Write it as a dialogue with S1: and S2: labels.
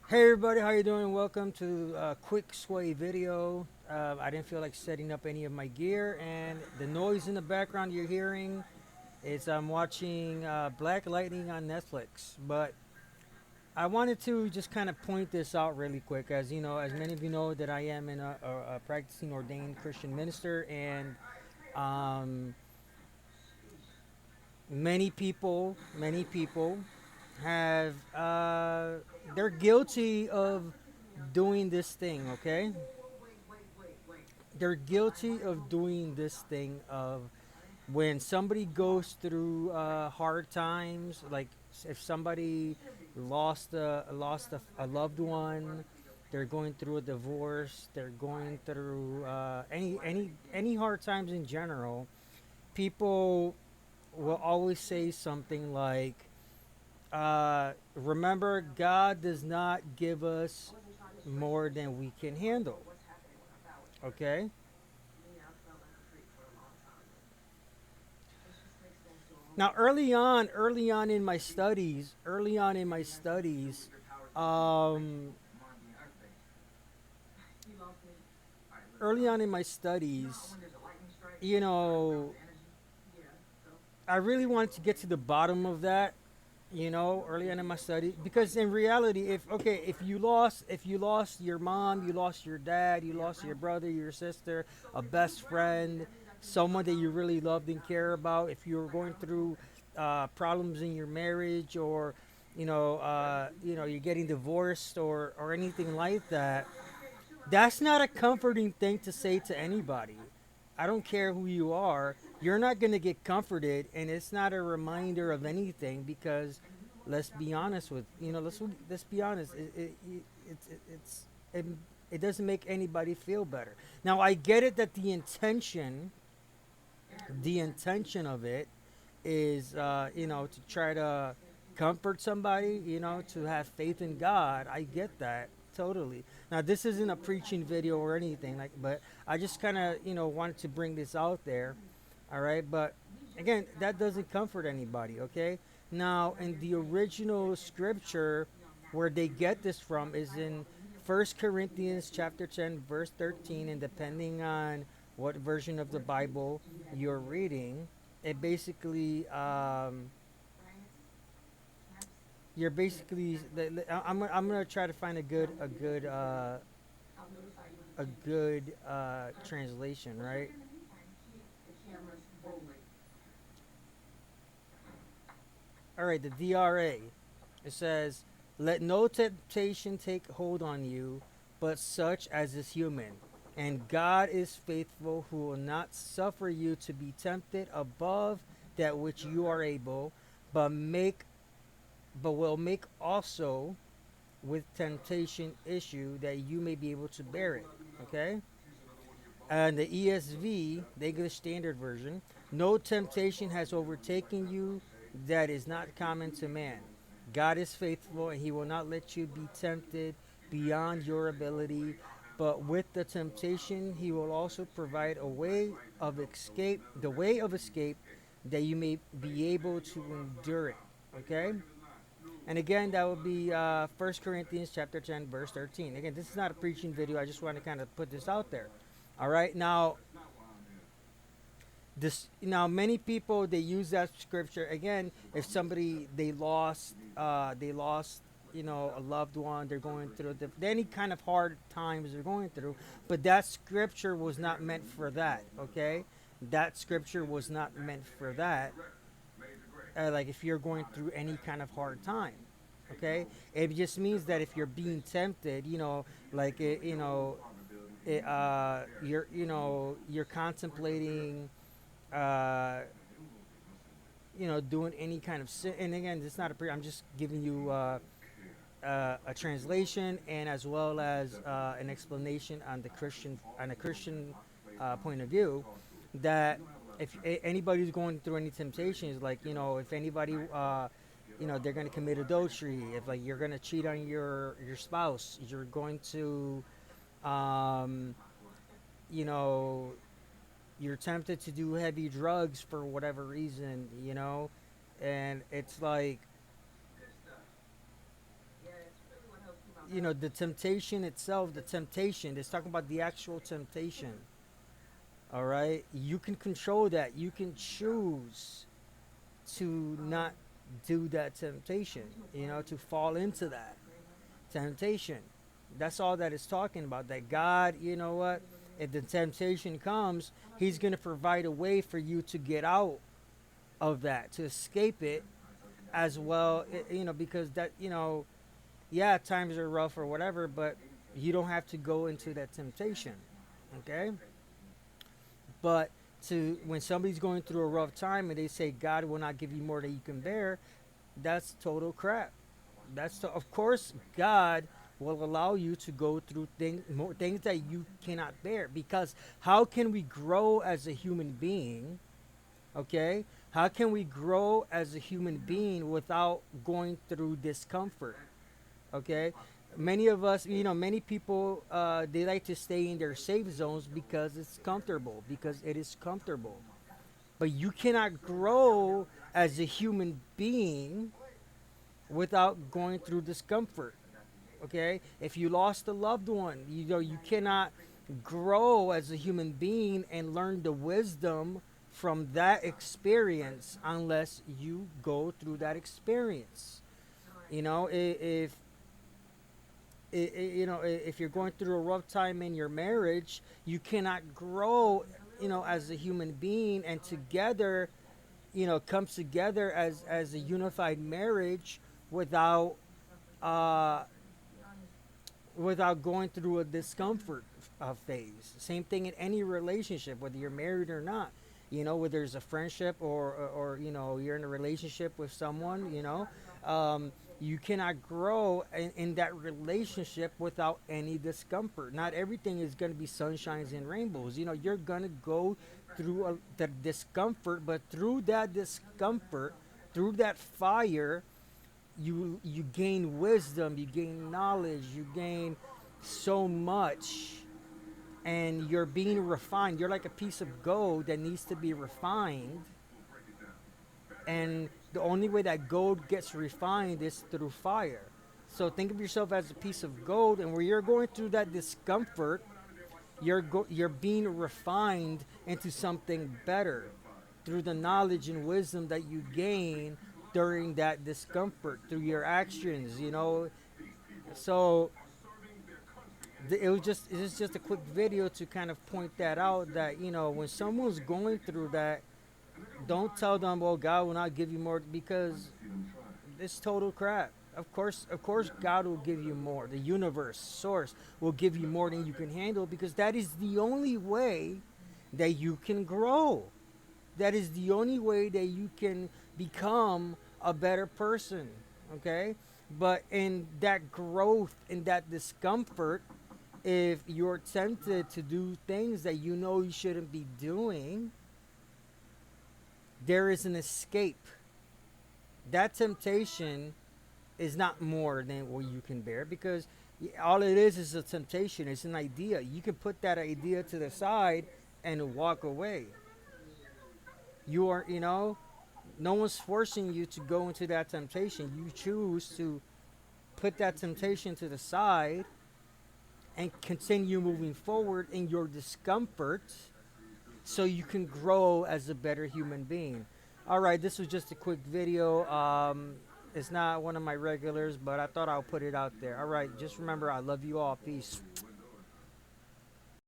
S1: Hey everybody, how you doing? Welcome to a quick sway video. I didn't feel like setting up any of my gear, and the noise in the background you're hearing is I'm watching Black Lightning on Netflix. But I wanted to just kind of point this out really quick, as you know, as many of you know, that I am a practicing ordained Christian minister, and um, many people have they're guilty of doing this thing. Okay, they're guilty of doing this thing of when somebody goes through hard times, like if somebody lost a loved one, they're going through a divorce, they're going through any hard times in general. People will always say something like, "Remember, God does not give us more than we can handle." Okay. Now, early on in my studies, um, early on in my studies, you know, I really wanted to get to the bottom of that. Early on in my study, because in reality, if you lost your mom, you lost your dad, you lost your brother, your sister, a best friend, someone that you really loved and care about, if you're going through problems in your marriage, or you're getting divorced, or anything like that, that's not a comforting thing to say to anybody. I don't care who you are. You're not going to get comforted, and it's not a reminder of anything, because let's be honest with let's be honest. It, it doesn't make anybody feel better. Now I get it that the intention of it is to try to comfort somebody, to have faith in God. I get that totally. Now this isn't a preaching video or anything, like, but I just kind of wanted to bring this out there. All right, but again, that doesn't comfort anybody. Okay. Now, in the original scripture, where they get this from is in First Corinthians chapter 10 verse 13, and depending on what version of the Bible you're reading, it basically you're basically I'm gonna try to find a good translation, right? All right, the DRA. It says, "Let no temptation take hold on you, but such as is human. And God is faithful, who will not suffer you to be tempted above that which you are able, but make but will make also with temptation issue, that you may be able to bear it." Okay? And the ESV, the English Standard Version, "No temptation has overtaken you that is not common to man. God is faithful, and he will not let you be tempted beyond your ability, but with the temptation, he will also provide the way of escape, that you may be able to endure it." Okay? And again, that would be 1 Corinthians chapter 10, verse 13. Again, this is not a preaching video. I just want to kind of put this out there. All right. Now many people, they use that scripture again. If somebody, they lost a loved one, they're going through any kind of hard times they're going through, but that scripture was not meant for that. Okay, that scripture was not meant for that. Like, if you're going through any kind of hard time, okay, it just means that if you're being tempted, like you're contemplating uh, doing any kind of sin. And again, it's not I'm just giving you a translation, and as well as an explanation on a Christian point of view, that if anybody's going through any temptations, like, if anybody they're going to commit adultery, if, like, you're going to cheat on your spouse, you're going to um, you know you're tempted to do heavy drugs for whatever reason, and it's like, the temptation itself, the temptation, it's talking about the actual temptation. All right, you can control that. You can choose to not do that temptation, to fall into that temptation. That's all that it's talking about. That God, you know what? If the temptation comes, He's going to provide a way for you to get out of that, to escape it as well. Because that, yeah, times are rough or whatever, but you don't have to go into that temptation. Okay? But to when somebody's going through a rough time and they say God will not give you more than you can bear, that's total crap. Of course God will allow you to go through things that you cannot bear, because how can we grow as a human being? Okay, how can we grow as a human being without going through discomfort? Okay, many of us, many people, they like to stay in their safe zones because it's comfortable, because it is comfortable. But you cannot grow as a human being without going through discomfort. Okay, if you lost a loved one, you cannot grow as a human being and learn the wisdom from that experience unless you go through that experience. If you're going through a rough time in your marriage, you cannot grow, as a human being, and together, comes together as a unified marriage without uh, without going through a discomfort phase. Same thing in any relationship, whether you're married or not. Whether it's a friendship or you're in a relationship with someone. You cannot grow in that relationship without any discomfort. Not everything is going to be sunshines and rainbows. You're going to go through the discomfort, but through that discomfort, through that fire, you gain wisdom, you gain knowledge, you gain so much, and you're being refined. You're like a piece of gold that needs to be refined, and the only way that gold gets refined is through fire. So think of yourself as a piece of gold, and where you're going through that discomfort, you're being refined into something better through the knowledge and wisdom that you gain during that discomfort, through your actions. So it was just a quick video to kind of point that out, that when someone's going through that, don't tell them, well, God will not give you more, because it's total crap. Of course, God will give you more. The universe, source, will give you more than you can handle, because that is the only way that you can grow. That is the only way that you can become a better person. Okay? But in that growth, in that discomfort, if you're tempted to do things that you shouldn't be doing, there is an escape. That temptation is not more than what you can bear, because all it is a temptation. It's an idea. You can put that idea to the side and walk away. No one's forcing you to go into that temptation. You choose to put that temptation to the side and continue moving forward in your discomfort, so you can grow as a better human being. All right, this was just a quick video. It's not one of my regulars, but I thought I'll put it out there. All right, just remember, I love you all. Peace.